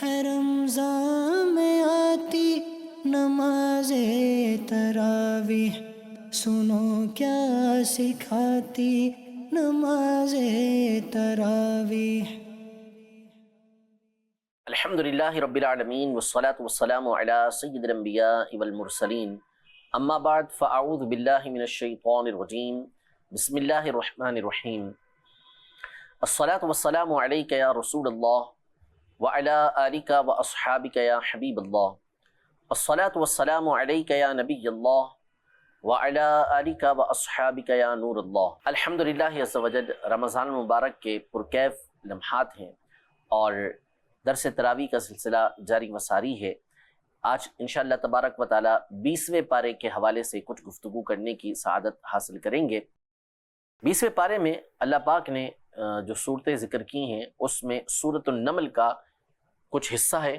ہے رمضان میں آتی نماز تراویح، سنو کیا سکھاتی نماز تراویح۔ الحمد للہ رب العالمین والصلاة والسلام علی سید الانبیاء والمرسلین، اما بعد فاعوذ باللہ من الشیطان الرجیم، بسم اللہ الرحمن الرحیم۔ الصلاة والسلام علیک یا رسول اللہ وعلی آلک واصحابک یا حبیب اللہ، الصلاة والسلام علیک یا نبی اللہ وعلی آلک واصحابک یا نور اللہ۔ الحمدللہ عز وجل رمضان المبارک کے پرکیف لمحات ہیں اور درس تراویح کا سلسلہ جاری و ساری ہے۔ آج انشاءاللہ تبارک و تعالی 20ویں پارے کے حوالے سے کچھ گفتگو کرنے کی سعادت حاصل کریں گے۔ 20ویں پارے میں اللہ پاک نے جو صورتیں ذکر کی ہیں اس میں سورۃ النمل کا کچھ حصہ ہے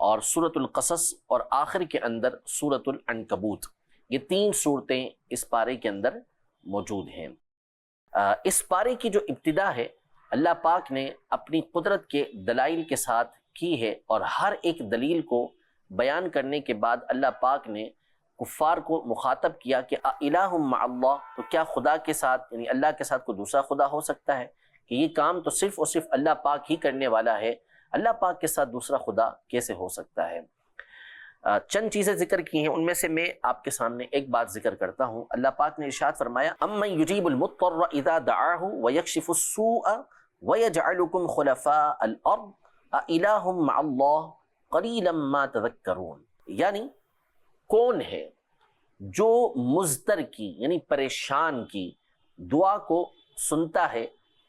اور سورۃ القصص اور آخر کے اندر سورۃ العنکبوت، یہ 3 صورتیں اس پارے کے اندر موجود ہیں۔ اس پارے کی جو ابتدا ہے اللہ پاک نے اپنی قدرت کے دلائل کے ساتھ کی ہے، اور ہر ایک دلیل کو بیان کرنے کے بعد اللہ پاک نے کفار کو مخاطب کیا کہ الہ مع اللہ، تو کیا خدا کے ساتھ یعنی اللہ کے ساتھ کوئی دوسرا خدا ہو سکتا ہے؟ کہ یہ کام تو صرف اور صرف اللہ پاک ہی کرنے والا ہے، اللہ پاک کے ساتھ دوسرا خدا کیسے ہو سکتا ہے؟ چند چیزیں ذکر کی ہیں، ان میں سے میں آپ کے سامنے ایک بات ذکر کرتا ہوں۔ اللہ پاک نے ارشاد فرمایا امن یجیب المضطر اذا دعاہ ویکشف السوء وَيَجْعَلُكُمْ خُلَفَاءَ الْأَرْضِ أَإِلَٰهٌ مَّعَ اللَّهِ قَلِيلًا مَّا تَذَكَّرُونَ، یعنی کون ہے جو مضطر کی یعنی پریشان کی دعا کو سنتا ہے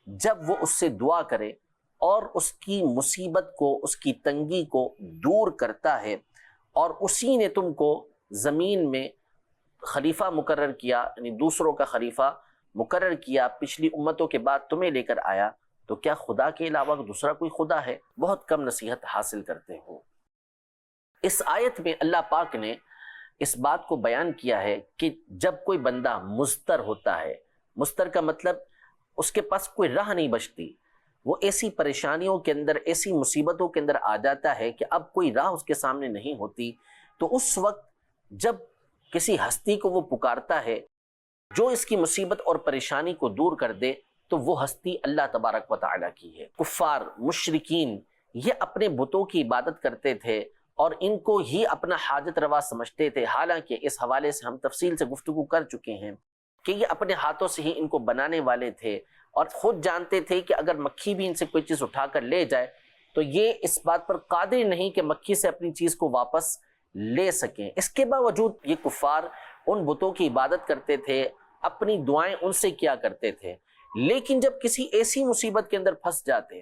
جب وہ اس سے دعا کرے اور اس کی مصیبت کو، اس کی تنگی کو دور کرتا ہے، اور اسی نے تم کو زمین میں خلیفہ مقرر کیا یعنی دوسروں کا خلیفہ مقرر کیا، پچھلی امتوں کے بعد تمہیں لے کر آیا، تو کیا خدا کے علاوہ دوسرا کوئی خدا ہے؟ بہت کم نصیحت حاصل کرتے ہو۔ اس آیت میں اللہ پاک نے اس بات کو بیان کیا ہے کہ جب کوئی بندہ مضطر ہوتا ہے، مضطر کا مطلب اس کے پاس کوئی راہ نہیں بچتی، وہ ایسی پریشانیوں کے اندر، ایسی مصیبتوں کے اندر آ جاتا ہے کہ اب کوئی راہ اس کے سامنے نہیں ہوتی، تو اس وقت جب کسی ہستی کو وہ پکارتا ہے جو اس کی مصیبت اور پریشانی کو دور کر دے، تو وہ ہستی اللہ تبارک و تعالیٰ کی ہے۔ کفار، مشرکین یہ اپنے بتوں کی عبادت کرتے تھے اور ان کو ہی اپنا حاجت روا سمجھتے تھے، حالانکہ اس حوالے سے ہم تفصیل سے گفتگو کر چکے ہیں کہ یہ اپنے ہاتھوں سے ہی ان کو بنانے والے تھے، اور خود جانتے تھے کہ اگر مکھی بھی ان سے کوئی چیز اٹھا کر لے جائے تو یہ اس بات پر قادر نہیں کہ مکھی سے اپنی چیز کو واپس لے سکیں۔ اس کے باوجود یہ کفار ان بتوں کی عبادت کرتے تھے، اپنی دعائیں ان سے کیا کرتے تھے، لیکن جب کسی ایسی مصیبت کے اندر پھنس جاتے،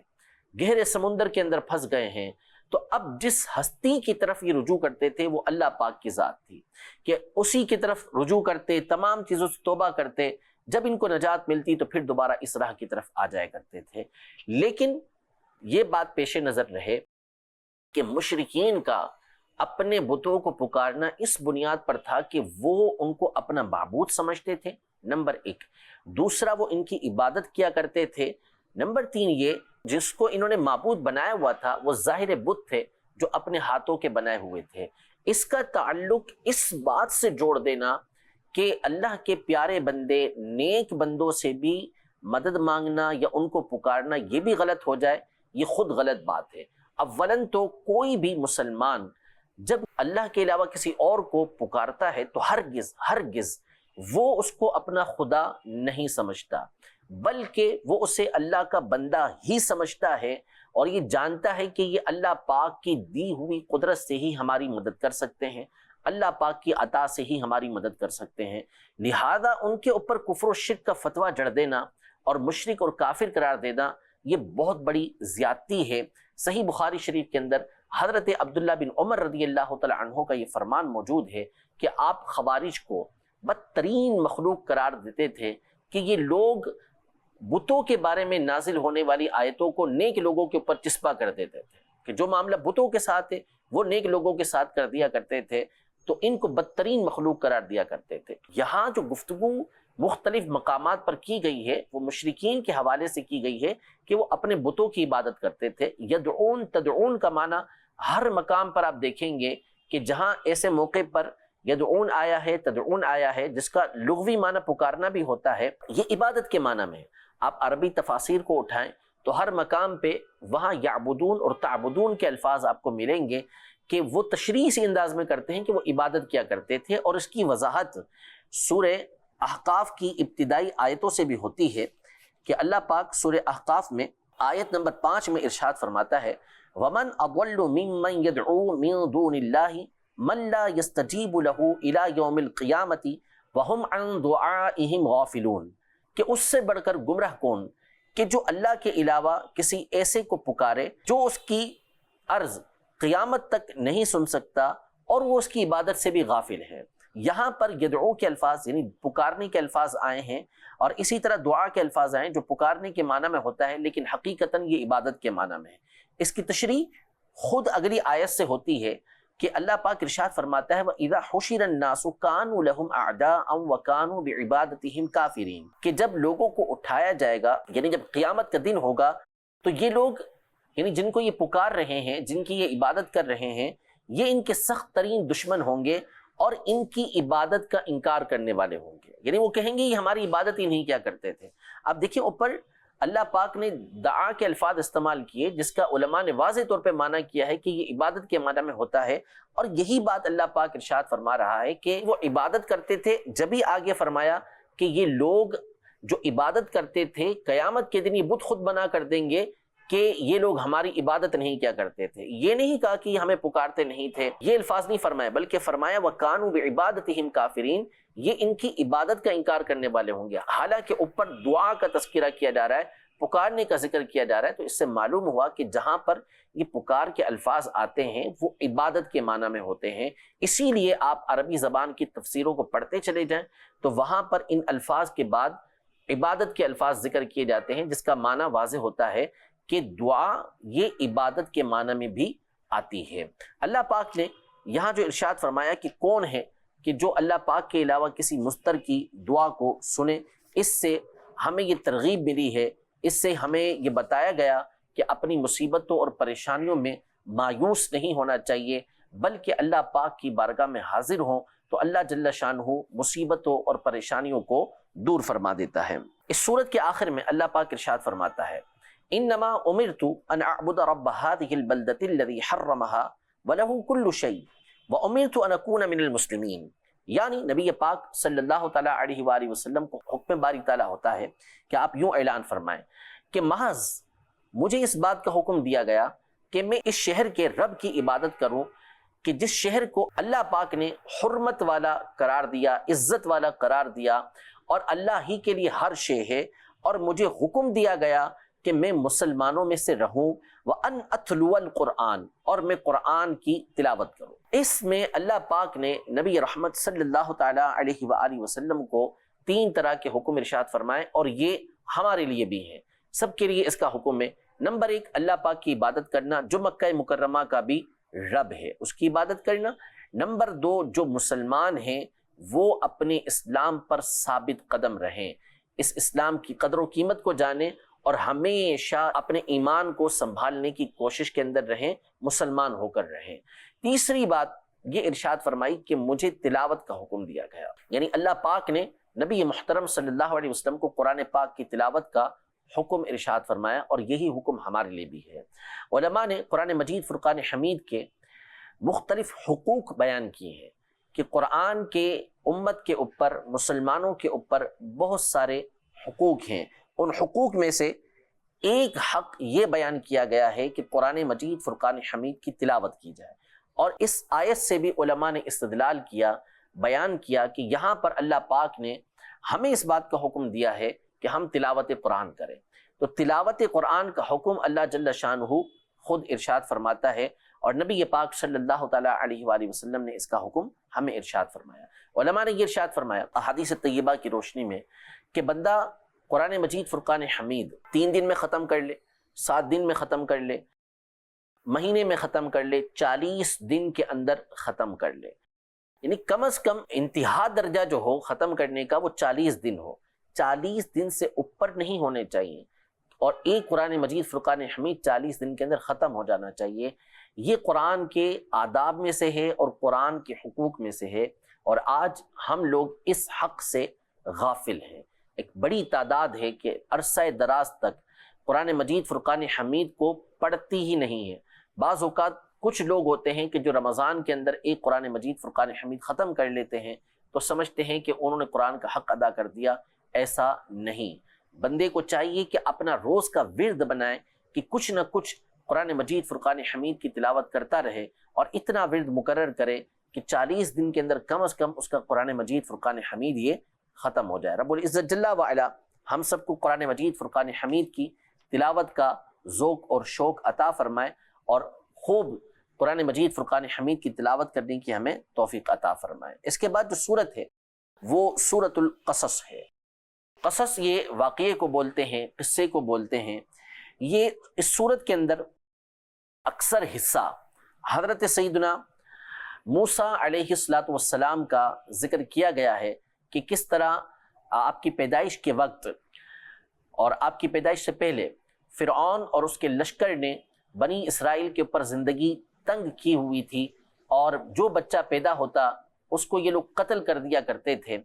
گہرے سمندر کے اندر پھنس گئے ہیں، تو اب جس ہستی کی طرف یہ رجوع کرتے تھے وہ اللہ پاک کی ذات تھی، کہ اسی کی طرف رجوع کرتے، تمام چیزوں سے توبہ کرتے، جب ان کو نجات ملتی تو پھر دوبارہ اس راہ کی طرف آ جایا کرتے تھے۔ لیکن یہ بات پیش نظر رہے کہ مشرکین کا اپنے بتوں کو پکارنا اس بنیاد پر تھا کہ وہ ان کو اپنا معبود سمجھتے تھے، نمبر 1۔ دوسرا، وہ ان کی عبادت کیا کرتے تھے۔ نمبر 3، یہ جس کو انہوں نے معبود بنایا ہوا تھا وہ ظاہر بت تھے جو اپنے ہاتھوں کے بنائے ہوئے تھے۔ اس کا تعلق اس بات سے جوڑ دینا کہ اللہ کے پیارے بندے، نیک بندوں سے بھی مدد مانگنا یا ان کو پکارنا یہ بھی غلط ہو جائے، یہ خود غلط بات ہے۔ اولاً تو کوئی بھی مسلمان جب اللہ کے علاوہ کسی اور کو پکارتا ہے تو ہرگز وہ اس کو اپنا خدا نہیں سمجھتا، بلکہ وہ اسے اللہ کا بندہ ہی سمجھتا ہے، اور یہ جانتا ہے کہ یہ اللہ پاک کی دی ہوئی قدرت سے ہی ہماری مدد کر سکتے ہیں، اللہ پاک کی عطا سے ہی ہماری مدد کر سکتے ہیں۔ لہذا ان کے اوپر کفر و شرک کا فتویٰ جڑ دینا اور مشرک اور کافر قرار دینا یہ بہت بڑی زیادتی ہے۔ صحیح بخاری شریف کے اندر حضرت عبداللہ بن عمر رضی اللہ تعالی عنہ کا یہ فرمان موجود ہے کہ آپ خوارج کو بدترین مخلوق قرار دیتے تھے کہ یہ لوگ بتوں کے بارے میں نازل ہونے والی آیتوں کو نیک لوگوں کے اوپر چسپا کر دیتے تھے، کہ جو معاملہ بتوں کے ساتھ ہے وہ نیک لوگوں کے ساتھ کر دیا کرتے تھے، تو ان کو بدترین مخلوق قرار دیا کرتے تھے۔ یہاں جو گفتگو مختلف مقامات پر کی گئی ہے وہ مشرکین کے حوالے سے کی گئی ہے کہ وہ اپنے بتوں کی عبادت کرتے تھے۔ یدعون، تدعون کا معنی ہر مقام پر آپ دیکھیں گے کہ جہاں ایسے موقع پر یدعون آیا ہے، تدعون آیا ہے، جس کا لغوی معنی پکارنا بھی ہوتا ہے، یہ عبادت کے معنی میں ہے۔ آپ عربی تفاسیر کو اٹھائیں تو ہر مقام پہ وہاں یعبدون اور تعبدون کے الفاظ آپ کو ملیں گے کہ وہ تشریح اسی انداز میں کرتے ہیں کہ وہ عبادت کیا کرتے تھے، اور اس کی وضاحت سورہ احقاف کی ابتدائی آیتوں سے بھی ہوتی ہے کہ اللہ پاک سورہ احقاف میں آیت نمبر 5 میں ارشاد فرماتا ہے وَمَنْ أَضَلُّ مِمَّنْ يَدْعُو مِن دُونِ اللَّهِ مَنْ لَا يَسْتَجِيبُ لَهُ إِلَى يَوْمِ الْقِيَامَةِ وَهُمْ عَنْ دُعَائِهِمْ غَافِلُونَ، کہ اس سے بڑھ کر گمراہ کون کہ جو اللہ کے علاوہ کسی ایسے کو پکارے جو اس کی عرض قیامت تک نہیں سن سکتا اور وہ اس کی عبادت سے بھی غافل ہے۔ یہاں پر یدعو کے الفاظ یعنی پکارنے کے الفاظ آئے ہیں، اور اسی طرح دعا کے الفاظ آئے ہیں جو پکارنے کے معنی میں ہوتا ہے لیکن حقیقتاً یہ عبادت کے معنی میں ہے۔ اس کی تشریح خود اگلی آیت سے ہوتی ہے کہ اللہ پاک ارشاد فرماتا ہے وَإِذَا حُشِرَ النَّاسُ كَانُوا لَهُمْ أَعْدَاءً وَكَانُوا بِعِبَادَتِهِمْ كَافِرِينَ، کہ جب لوگوں کو اٹھایا جائے گا یعنی جب قیامت کا دن ہوگا تو یہ لوگ یعنی جن کو یہ پکار رہے ہیں، جن کی یہ عبادت کر رہے ہیں، یہ ان کے سخت ترین دشمن ہوں گے اور ان کی عبادت کا انکار کرنے والے ہوں گے، یعنی وہ کہیں گے یہ ہماری عبادت ہی نہیں کیا کرتے تھے۔ اب دیکھیں اوپر اللہ پاک نے دعا کے الفاظ استعمال کیے جس کا علماء نے واضح طور پہ معنی کیا ہے کہ یہ عبادت کے معنی میں ہوتا ہے، اور یہی بات اللہ پاک ارشاد فرما رہا ہے کہ وہ عبادت کرتے تھے، جبھی آگے فرمایا کہ یہ لوگ جو عبادت کرتے تھے قیامت کے دن یہ بت خود بنا کر دیں گے کہ یہ لوگ ہماری عبادت نہیں کیا کرتے تھے۔ یہ نہیں کہا کہ ہمیں پکارتے نہیں تھے، یہ الفاظ نہیں فرمایا، بلکہ فرمایا وَكَانُوا بِعِبَادَتِهِمْ كَافِرِينَ، یہ ان کی عبادت کا انکار کرنے والے ہوں گے۔ حالانکہ اوپر دعا کا تذکرہ کیا جا رہا ہے، پکارنے کا ذکر کیا جا رہا ہے، تو اس سے معلوم ہوا کہ جہاں پر یہ پکار کے الفاظ آتے ہیں وہ عبادت کے معنی میں ہوتے ہیں۔ اسی لیے آپ عربی زبان کی تفسیروں کو پڑھتے چلے جائیں تو وہاں پر ان الفاظ کے بعد عبادت کے الفاظ ذکر کیے جاتے ہیں، جس کا معنی واضح ہوتا ہے کہ دعا یہ عبادت کے معنی میں بھی آتی ہے۔ اللہ پاک نے یہاں جو ارشاد فرمایا کہ کون ہے کہ جو اللہ پاک کے علاوہ کسی مستر کی دعا کو سنے، اس سے ہمیں یہ ترغیب ملی ہے، اس سے ہمیں یہ بتایا گیا کہ اپنی مصیبتوں اور پریشانیوں میں مایوس نہیں ہونا چاہیے، بلکہ اللہ پاک کی بارگاہ میں حاضر ہوں تو اللہ جل شانہ مصیبتوں اور پریشانیوں کو دور فرما دیتا ہے۔ اس سورت کے آخر میں اللہ پاک ارشاد فرماتا ہے انما امرت ان اعبد رب هذه البلدة الذي حرمها وله كل شيء وامرت ان اكون من المسلمين، یعنی نبی پاک صلی اللہ تعالیٰ علیہ وآلہ وسلم کو حکم باری تعالیٰ ہوتا ہے کہ آپ یوں اعلان فرمائیں کہ محض مجھے اس بات کا حکم دیا گیا کہ میں اس شہر کے رب کی عبادت کروں کہ جس شہر کو اللہ پاک نے حرمت والا قرار دیا، عزت والا قرار دیا، اور اللہ ہی کے لیے ہر شے ہے، اور مجھے حکم دیا گیا کہ میں مسلمانوں میں سے رہوں، وَأَنْ أَتْلُوَ الْقُرْآنَ، اور میں قرآن کی تلاوت کروں۔ اس میں اللہ پاک نے نبی رحمت صلی اللہ تعالیٰ علیہ وآلہ وسلم کو 3 طرح کے حکم ارشاد فرمائے، اور یہ ہمارے لیے بھی ہیں، سب کے لیے اس کا حکم ہے۔ نمبر 1 اللہ پاک کی عبادت کرنا جو مکہ مکرمہ کا بھی رب ہے، اس کی عبادت کرنا۔ نمبر 2 جو مسلمان ہیں وہ اپنے اسلام پر ثابت قدم رہیں، اس اسلام کی قدر و قیمت کو جانیں اور ہمیشہ اپنے ایمان کو سنبھالنے کی کوشش کے اندر رہیں، مسلمان ہو کر رہیں۔ تیسری بات یہ ارشاد فرمائی کہ مجھے تلاوت کا حکم دیا گیا، یعنی اللہ پاک نے نبی محترم صلی اللہ علیہ وسلم کو قرآن پاک کی تلاوت کا حکم ارشاد فرمایا، اور یہی حکم ہمارے لیے بھی ہے۔ علماء نے قرآن مجید فرقان حمید کے مختلف حقوق بیان کیے ہیں کہ قرآن کے امت کے اوپر، مسلمانوں کے اوپر بہت سارے حقوق ہیں۔ ان حقوق میں سے ایک حق یہ بیان کیا گیا ہے کہ قرآن مجید فرقان حمید کی تلاوت کی جائے، اور اس آیت سے بھی علماء نے استدلال کیا، بیان کیا کہ یہاں پر اللہ پاک نے ہمیں اس بات کا حکم دیا ہے کہ ہم تلاوت قرآن کریں، تو تلاوت قرآن کا حکم اللہ جل شانہ خود ارشاد فرماتا ہے، اور نبی پاک صلی اللہ تعالیٰ علیہ وآلہ وسلم نے اس کا حکم ہمیں ارشاد فرمایا۔ علماء نے یہ ارشاد فرمایا احادیث طیبہ کی روشنی میں کہ بندہ قرآن مجید فرقان حمید 3 دن میں ختم کر لے، 7 دن میں ختم کر لے، مہینے میں ختم کر لے، 40 دن کے اندر ختم کر لے، یعنی کم از کم انتہا درجہ جو ہو ختم کرنے کا وہ 40 دن ہو، 40 دن سے اوپر نہیں ہونے چاہیے، اور ایک قرآن مجید فرقان حمید 40 دن کے اندر ختم ہو جانا چاہیے۔ یہ قرآن کے آداب میں سے ہے اور قرآن کے حقوق میں سے ہے، اور آج ہم لوگ اس حق سے غافل ہیں۔ ایک بڑی تعداد ہے کہ عرصہ دراز تک قرآن مجید فرقان حمید کو پڑھتی ہی نہیں ہے۔ بعض اوقات کچھ لوگ ہوتے ہیں کہ جو رمضان کے اندر ایک قرآن مجید فرقان حمید ختم کر لیتے ہیں تو سمجھتے ہیں کہ انہوں نے قرآن کا حق ادا کر دیا۔ ایسا نہیں، بندے کو چاہیے کہ اپنا روز کا ورد بنائے کہ کچھ نہ کچھ قرآن مجید فرقان حمید کی تلاوت کرتا رہے، اور اتنا ورد مقرر کرے کہ 40 دن کے اندر کم از کم اس کا قرآن مجید فرقان حمید یہ ختم ہو جائے۔ رب العزت جل وعلا ہم سب کو قرآن مجید فرقان حمید کی تلاوت کا ذوق اور شوق عطا فرمائے، اور خوب قرآن مجید فرقان حمید کی تلاوت کرنے کی ہمیں توفیق عطا فرمائے۔ اس کے بعد جو سورت ہے وہ سورۃ القصص ہے۔ قصص یہ واقعے کو بولتے ہیں، قصے کو بولتے ہیں۔ یہ اس سورت کے اندر اکثر حصہ حضرت سیدنا موسیٰ علیہ السلام کا ذکر کیا گیا ہے کہ کس طرح آپ کی پیدائش کے وقت اور آپ کی پیدائش سے پہلے فرعون اور اس کے لشکر نے بنی اسرائیل کے اوپر زندگی تنگ کی ہوئی تھی، اور جو بچہ پیدا ہوتا اس کو یہ لوگ قتل کر دیا کرتے تھے۔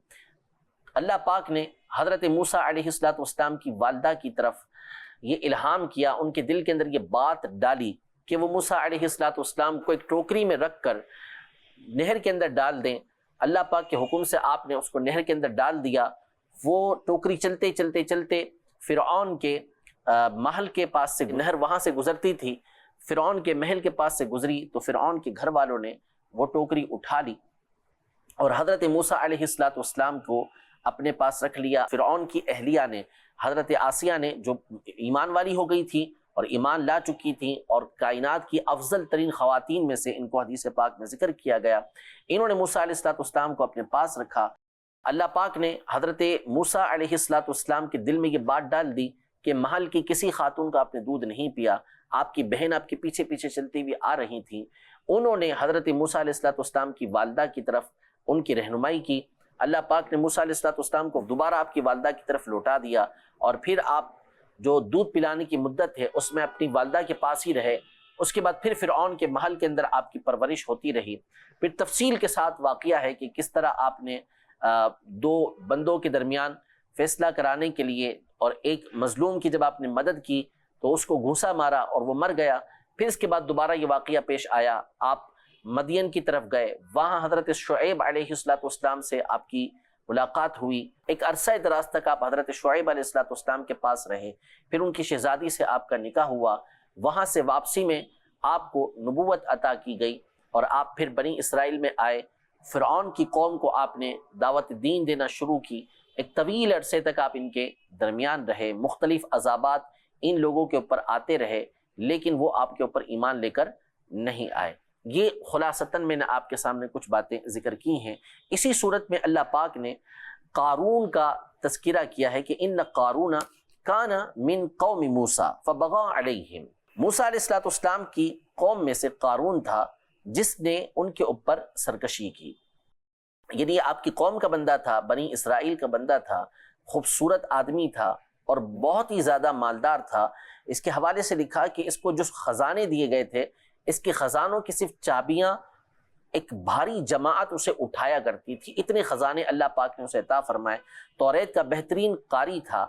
اللہ پاک نے حضرت موسیٰ علیہ السلام کی والدہ کی طرف یہ الہام کیا، ان کے دل کے اندر یہ بات ڈالی کہ وہ موسیٰ علیہ السلام کو ایک ٹوکری میں رکھ کر نہر کے اندر ڈال دیں۔ اللہ پاک کے حکم سے آپ نے اس کو نہر کے اندر ڈال دیا۔ وہ ٹوکری چلتے چلتے چلتے فرعون کے محل کے پاس سے، نہر وہاں سے گزرتی تھی، فرعون کے محل کے پاس سے گزری تو فرعون کے گھر والوں نے وہ ٹوکری اٹھا لی اور حضرت موسیٰ علیہ السلام کو اپنے پاس رکھ لیا۔ فرعون کی اہلیہ نے، حضرت آسیہ نے، جو ایمان والی ہو گئی تھی اور ایمان لا چکی تھیں اور کائنات کی افضل ترین خواتین میں سے، ان کو حدیث پاک میں ذکر کیا گیا، انہوں نے موسیٰ علیہ السلام کو اپنے پاس رکھا۔ اللہ پاک نے حضرت موسیٰ علیہ السلام کے دل میں یہ بات ڈال دی کہ محل کی کسی خاتون کا آپ نے دودھ نہیں پیا۔ آپ کی بہن آپ کے پیچھے پیچھے چلتی ہوئی آ رہی تھیں، انہوں نے حضرت موسیٰ علیہ السلام کی والدہ کی طرف ان کی رہنمائی کی۔ اللہ پاک نے موسیٰ علیہ السلام کو دوبارہ آپ کی والدہ کی طرف لوٹا دیا، اور پھر آپ جو دودھ پلانے کی مدت ہے اس میں اپنی والدہ کے پاس ہی رہے۔ اس کے بعد پھر فرعون کے محل کے اندر آپ کی پرورش ہوتی رہی۔ پھر تفصیل کے ساتھ واقعہ ہے کہ کس طرح آپ نے دو بندوں کے درمیان فیصلہ کرانے کے لیے، اور ایک مظلوم کی جب آپ نے مدد کی تو اس کو گھونسا مارا اور وہ مر گیا۔ پھر اس کے بعد دوبارہ یہ واقعہ پیش آیا، آپ مدین کی طرف گئے، وہاں حضرت شعیب علیہ السلام سے آپ کی ملاقات ہوئی۔ ایک عرصہ دراز تک آپ حضرت شعیب علیہ السلام کے پاس رہے، پھر ان کی شہزادی سے آپ کا نکاح ہوا۔ وہاں سے واپسی میں آپ کو نبوت عطا کی گئی اور آپ پھر بنی اسرائیل میں آئے۔ فرعون کی قوم کو آپ نے دعوت دین دینا شروع کی۔ ایک طویل عرصے تک آپ ان کے درمیان رہے، مختلف عذابات ان لوگوں کے اوپر آتے رہے، لیکن وہ آپ کے اوپر ایمان لے کر نہیں آئے۔ یہ خلاصتاً میں نے آپ کے سامنے کچھ باتیں ذکر کی ہیں۔ اسی صورت میں اللہ پاک نے قارون کا تذکرہ کیا ہے کہ ان قارون کان من قوم موسیٰ فبغى علیہم۔ موسیٰ علیہ السلام کی قوم میں سے قارون تھا جس نے ان کے اوپر سرکشی کی، یعنی آپ کی قوم کا بندہ تھا، بنی اسرائیل کا بندہ تھا، خوبصورت آدمی تھا اور بہت ہی زیادہ مالدار تھا۔ اس کے حوالے سے لکھا کہ اس کو جو خزانے دیے گئے تھے، اس کے خزانوں کی صرف چابیاں ایک بھاری جماعت اسے اٹھایا کرتی تھی، اتنے خزانے اللہ پاک نے اسے عطا فرمائے۔ توریت کا بہترین قاری تھا۔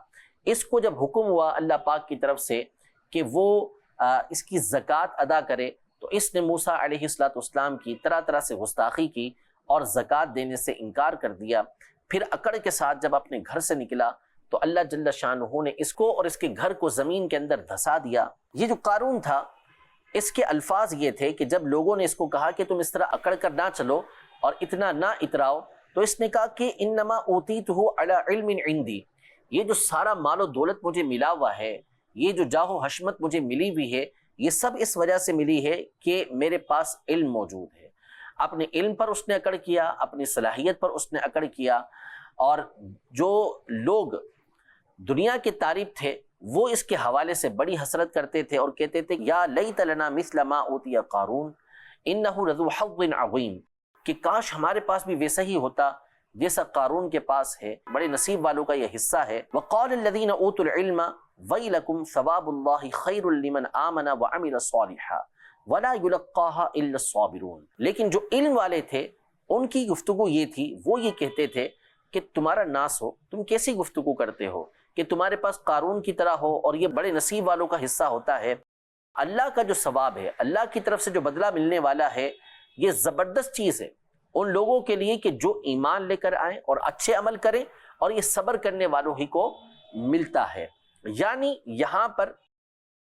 اس کو جب حکم ہوا اللہ پاک کی طرف سے کہ وہ اس کی زکوٰۃ ادا کرے، تو اس نے موسیٰ علیہ السلام کی طرح طرح سے گستاخی کی اور زکوٰۃ دینے سے انکار کر دیا۔ پھر اکڑ کے ساتھ جب اپنے گھر سے نکلا تو اللہ جل شانہ نے اس کو اور اس کے گھر کو زمین کے اندر دھسا دیا۔ یہ جو قارون تھا، اس کے الفاظ یہ تھے کہ جب لوگوں نے اس کو کہا کہ تم اس طرح اکڑ کر نہ چلو اور اتنا نہ اتراؤ، تو اس نے کہا کہ انما اوتیتہ علی علم عندی، یہ جو سارا مال و دولت مجھے ملا ہوا ہے، یہ جو جاہ و حشمت مجھے ملی ہوئی ہے، یہ سب اس وجہ سے ملی ہے کہ میرے پاس علم موجود ہے۔ اپنے علم پر اس نے اکڑ کیا، اپنی صلاحیت پر اس نے اکڑ کیا، اور جو لوگ دنیا کے تعریف تھے وہ اس کے حوالے سے بڑی حسرت کرتے تھے اور کہتے تھے یا لیت لنا مثل ما اوتی قارون انہ لذو حظ عظیم، کہ کاش ہمارے پاس بھی ویسا ہی ہوتا جیسا قارون کے پاس ہے، بڑے نصیب والوں کا یہ حصہ ہے۔ وقال الذین اوتوا العلم ویلکم ثواب اللہ خیر لمن آمن وعمل صالحا، وَلَا يُلَقَّاهَا إِلَّا الصَّابِرُونَ، لیکن جو علم والے تھے ان کی گفتگو یہ تھی، وہ یہ کہتے تھے کہ تمہارا ناس ہو، تم کیسی گفتگو کرتے ہو کہ تمہارے پاس قارون کی طرح ہو اور یہ بڑے نصیب والوں کا حصہ ہوتا ہے۔ اللہ کا جو ثواب ہے، اللہ کی طرف سے جو بدلہ ملنے والا ہے، یہ زبردست چیز ہے ان لوگوں کے لیے کہ جو ایمان لے کر آئیں اور اچھے عمل کریں، اور یہ صبر کرنے والوں ہی کو ملتا ہے۔ یعنی یہاں پر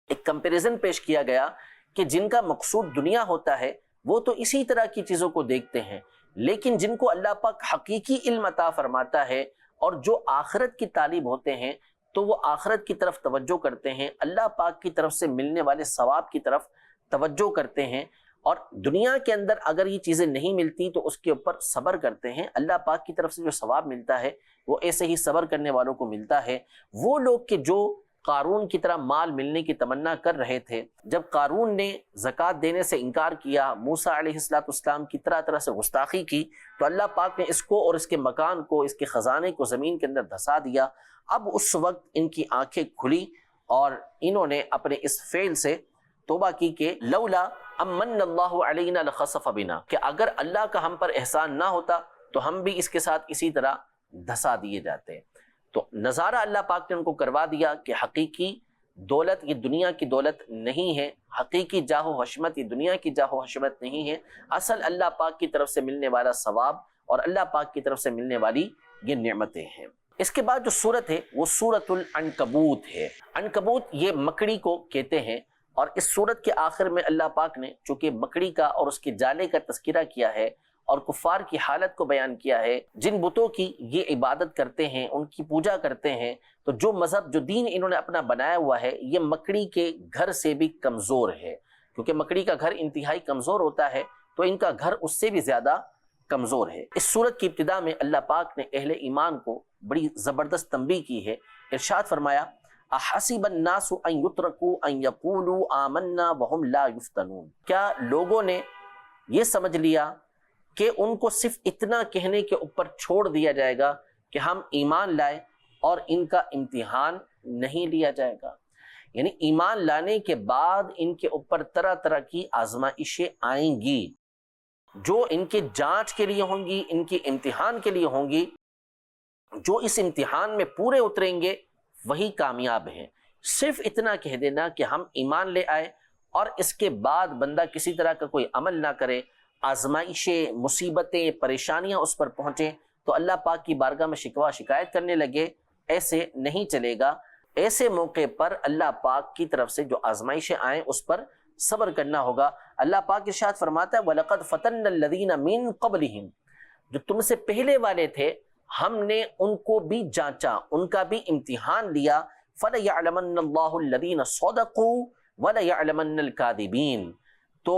ایک کمپیریزن پیش کیا گیا کہ جن کا مقصود دنیا ہوتا ہے وہ تو اسی طرح کی چیزوں کو دیکھتے ہیں، لیکن جن کو اللہ پاک حقیقی علم عطا فرماتا ہے اور جو آخرت کی طالب ہوتے ہیں تو وہ آخرت کی طرف توجہ کرتے ہیں، اللہ پاک کی طرف سے ملنے والے ثواب کی طرف توجہ کرتے ہیں، اور دنیا کے اندر اگر یہ چیزیں نہیں ملتی تو اس کے اوپر صبر کرتے ہیں۔ اللہ پاک کی طرف سے جو ثواب ملتا ہے وہ ایسے ہی صبر کرنے والوں کو ملتا ہے۔ وہ لوگ کہ جو قارون کی طرح مال ملنے کی تمنا کر رہے تھے، جب قارون نے زکوٰۃ دینے سے انکار کیا، موسیٰ علیہ السلام کی طرح سے گستاخی کی، تو اللہ پاک نے اس کو اور اس کے مکان کو، اس کے خزانے کو زمین کے اندر دھسا دیا۔ اب اس وقت ان کی آنکھیں کھلی اور انہوں نے اپنے اس فعل سے توبہ کی کہ لولا امن اللہ علینا لخسف بنا، کہ اگر اللہ کا ہم پر احسان نہ ہوتا تو ہم بھی اس کے ساتھ اسی طرح دھسا دیے جاتے۔ تو نظارہ اللہ پاک نے ان کو کروا دیا کہ حقیقی دولت یہ دنیا کی دولت نہیں ہے، حقیقی جاہ و حشمت یہ دنیا کی جاہ و حشمت نہیں ہے، اصل اللہ پاک کی طرف سے ملنے والا ثواب اور اللہ پاک کی طرف سے ملنے والی یہ نعمتیں ہیں۔ اس کے بعد جو سورت ہے وہ سورت العنکبوت ہے۔ عنکبوت یہ مکڑی کو کہتے ہیں، اور اس سورت کے آخر میں اللہ پاک نے چونکہ مکڑی کا اور اس کے جالے کا تذکرہ کیا ہے اور کفار کی حالت کو بیان کیا ہے، جن بتوں کی یہ عبادت کرتے ہیں، ان کی پوجا کرتے ہیں، تو جو مذہب جو دین انہوں نے اپنا بنایا ہوا ہے یہ مکڑی کے گھر سے بھی کمزور ہے، کیونکہ مکڑی کا گھر انتہائی کمزور ہوتا ہے تو ان کا گھر اس سے بھی زیادہ کمزور ہے۔ اس سورت کی ابتدا میں اللہ پاک نے اہل ایمان کو بڑی زبردست تنبیہ کی ہے۔ ارشاد فرمایا احسب الناس ان یترکوا ان یقولوا آمنا وهم لا یفتنون، کیا لوگوں نے یہ سمجھ لیا کہ ان کو صرف اتنا کہنے کے اوپر چھوڑ دیا جائے گا کہ ہم ایمان لائے اور ان کا امتحان نہیں لیا جائے گا؟ یعنی ایمان لانے کے بعد ان کے اوپر طرح طرح کی آزمائشیں آئیں گی جو ان کے جانچ کے لیے ہوں گی، ان کے امتحان کے لیے ہوں گی۔ جو اس امتحان میں پورے اتریں گے وہی کامیاب ہیں۔ صرف اتنا کہہ دینا کہ ہم ایمان لے آئے اور اس کے بعد بندہ کسی طرح کا کوئی عمل نہ کرے، آزمائشیں، مصیبتیں، پریشانیاں اس پر پہنچیں تو اللہ پاک کی بارگاہ میں شکوہ شکایت کرنے لگے، ایسے نہیں چلے گا۔ ایسے موقع پر اللہ پاک کی طرف سے جو آزمائشیں آئیں اس پر صبر کرنا ہوگا۔ اللہ پاک ارشاد فرماتا ہے وَلَقَدْ فَتَنَّ الَّذِينَ مِن قَبْلِهِمْ، جو تم سے پہلے والے تھے ہم نے ان کو بھی جانچا، ان کا بھی امتحان لیا۔ فَلَيَعْلَمَنَّ اللَّهُ الَّذِينَ صَدَقُوا وَلَيَعْلَمَنَّ الْكَاذِبِينَ، تو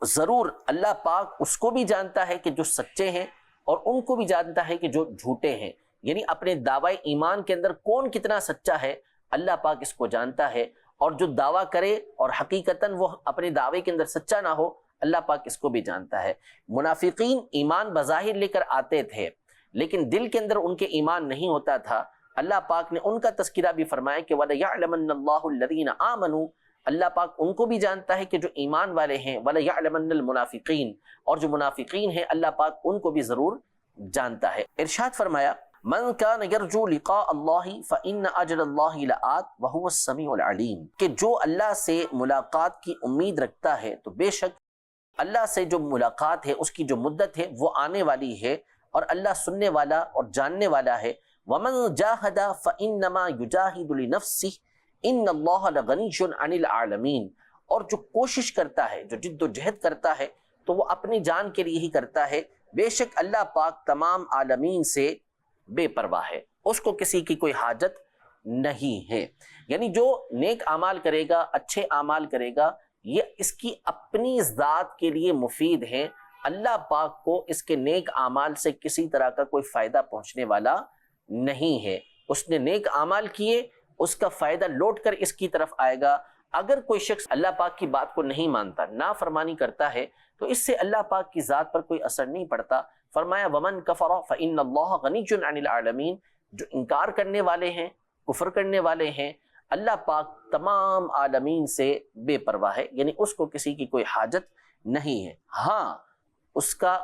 ضرور اللہ پاک اس کو بھی جانتا ہے کہ جو سچے ہیں اور ان کو بھی جانتا ہے کہ جو جھوٹے ہیں۔ یعنی اپنے دعوی ایمان کے اندر کون کتنا سچا ہے اللہ پاک اس کو جانتا ہے، اور جو دعویٰ کرے اور حقیقتاً وہ اپنے دعوے کے اندر سچا نہ ہو اللہ پاک اس کو بھی جانتا ہے۔ منافقین ایمان بظاہر لے کر آتے تھے لیکن دل کے اندر ان کے ایمان نہیں ہوتا تھا۔ اللہ پاک نے ان کا تذکرہ بھی فرمایا کہ وَلَيَعْلَمَنَّ اللَّهُ الَّذِينَ آمَنُوا، اللہ پاک ان کو بھی جانتا ہے کہ جو ایمان والے ہیں، وَلَيَعْلَمَنَّ الْمُنَافِقِينَ، اور جو منافقین ہیں اللہ پاک ان کو بھی ضرور جانتا ہے۔ ارشاد فرمایا من كان يرجو لقاء الله فإن أجل الله لآت وهو السميع العليم، کہ جو اللہ سے ملاقات کی امید رکھتا ہے تو بے شک اللہ سے جو ملاقات ہے اس کی جو مدت ہے وہ آنے والی ہے، اور اللہ سننے والا اور جاننے والا ہے۔ ومن جاہد فإنما يجاهد لنفسه ان اللہ لغنی عن العالمین، اور جو کوشش کرتا ہے، جو جد و جہد کرتا ہے تو وہ اپنی جان کے لیے ہی کرتا ہے، بے شک اللہ پاک تمام عالمین سے بے پرواہ ہے، اس کو کسی کی کوئی حاجت نہیں ہے۔ یعنی جو نیک اعمال کرے گا، اچھے اعمال کرے گا، یہ اس کی اپنی ذات کے لیے مفید ہے، اللہ پاک کو اس کے نیک اعمال سے کسی طرح کا کوئی فائدہ پہنچنے والا نہیں ہے۔ اس نے نیک اعمال کیے، اس کا فائدہ لوٹ کر اس کی طرف آئے گا۔ اگر کوئی شخص اللہ پاک کی بات کو نہیں مانتا، نافرمانی کرتا ہے، تو اس سے اللہ پاک کی ذات پر کوئی اثر نہیں پڑتا۔ فرمایا ومن کفر فإن اللہ غنی عن العالمین، جو انکار کرنے والے ہیں، کفر کرنے والے ہیں، اللہ پاک تمام عالمین سے بے پرواہ ہے، یعنی اس کو کسی کی کوئی حاجت نہیں ہے۔ ہاں اس کا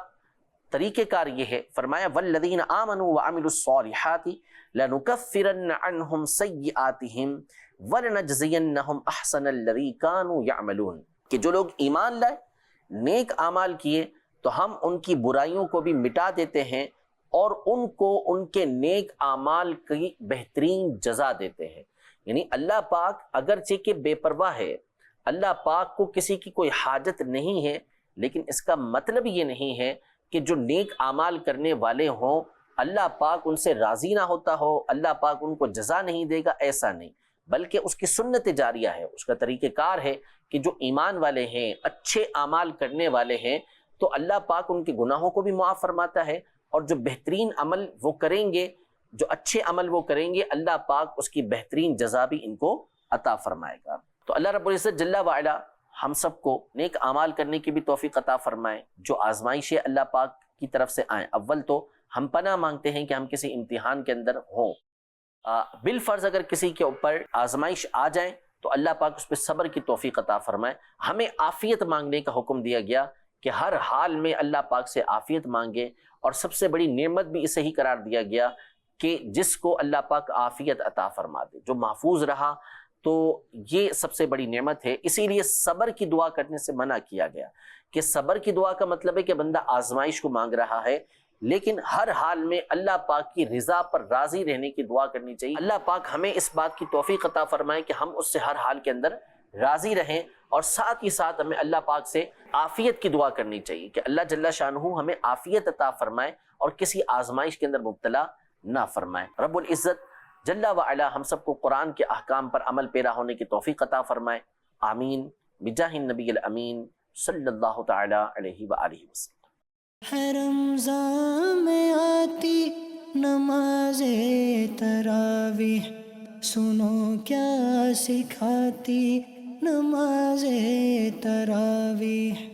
طریقہ کار یہ ہے، فرمایا والذین آمنوا وعملوا الصالحات لنکفرن عنہم سیئاتہم ولنجزینہم احسن الذی کانوا یعملون، کہ جو لوگ ایمان لائے، نیک اعمال کیے، تو ہم ان کی برائیوں کو بھی مٹا دیتے ہیں اور ان کو ان کے نیک اعمال کی بہترین جزا دیتے ہیں۔ یعنی اللہ پاک اگرچہ کہ بے پرواہ ہے، اللہ پاک کو کسی کی کوئی حاجت نہیں ہے، لیکن اس کا مطلب یہ نہیں ہے کہ جو نیک اعمال کرنے والے ہوں اللہ پاک ان سے راضی نہ ہوتا ہو، اللہ پاک ان کو جزا نہیں دے گا، ایسا نہیں، بلکہ اس کی سنت جاریہ ہے، اس کا طریقہ کار ہے کہ جو ایمان والے ہیں، اچھے اعمال کرنے والے ہیں، تو اللہ پاک ان کے گناہوں کو بھی معاف فرماتا ہے، اور جو بہترین عمل وہ کریں گے، جو اچھے عمل وہ کریں گے، اللہ پاک اس کی بہترین جزا بھی ان کو عطا فرمائے گا۔ تو اللہ رب العزت جل وعلا ہم سب کو نیک اعمال کرنے کی بھی توفیق عطا فرمائے۔ جو آزمائشیں اللہ پاک کی طرف سے آئیں، اول تو ہم پناہ مانگتے ہیں کہ ہم کسی امتحان کے اندر ہوں، بالفرض اگر کسی کے اوپر آزمائش آ جائیں تو اللہ پاک اس پہ صبر کی توفیق عطا فرمائے۔ ہمیں عافیت مانگنے کا حکم دیا گیا کہ ہر حال میں اللہ پاک سے عافیت مانگے، اور سب سے بڑی نعمت بھی اسے ہی قرار دیا گیا کہ جس کو اللہ پاک عافیت عطا فرما دے، جو محفوظ رہا، تو یہ سب سے بڑی نعمت ہے۔ اسی لیے صبر کی دعا کرنے سے منع کیا گیا، کہ صبر کی دعا کا مطلب ہے کہ بندہ آزمائش کو مانگ رہا ہے، لیکن ہر حال میں اللہ پاک کی رضا پر راضی رہنے کی دعا کرنی چاہیے۔ اللہ پاک ہمیں اس بات کی توفیق عطا فرمائے کہ ہم اس سے ہر حال کے اندر راضی رہیں، اور ساتھ ہی ساتھ ہمیں اللہ پاک سے عافیت کی دعا کرنی چاہیے کہ اللہ جل شانہ ہمیں عافیت عطا فرمائے اور کسی آزمائش کے اندر مبتلا نہ فرمائے۔ رب العزت جل وعلا ہم سب کو قرآن کے احکام پر عمل پیرا ہونے کی توفیق عطا فرمائے، آمین، بجاہ النبی الامین صلی اللہ تعالی علیہ وآلہ وسلم۔ ہے رمضان میں آتی نماز تراویح، سنو کیا سکھاتی نماز تراویح۔